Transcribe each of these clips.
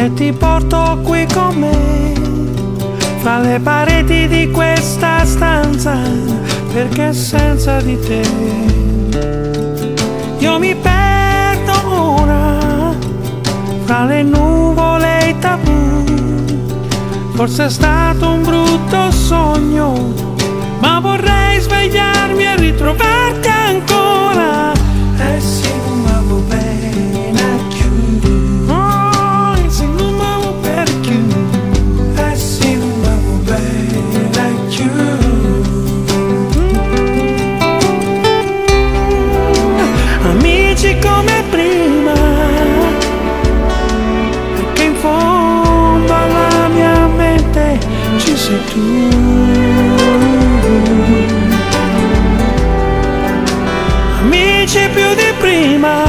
e ti porto qui con me, fra le pareti di questa stanza, perché senza di te io mi perdo ora, fra le nuvole e i tabù. Forse è stato un brutto sogno, ma vorrei svegliarmi e ritrovarti ancora. E se non m'avo bene più, oh, e se non m'avo per più, e se non m'avo bene più. Amici come prima, perché in fondo alla mia mente ci sei tu. Amici più di prima,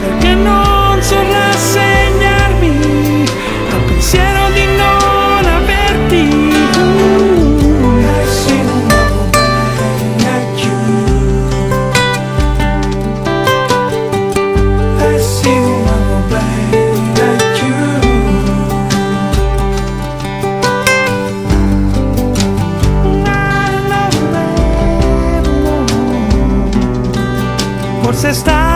perché non so rassegnarmi al pensiero di non averti. E se non m'avo bene più, e se non m'avo bene più. Forse sta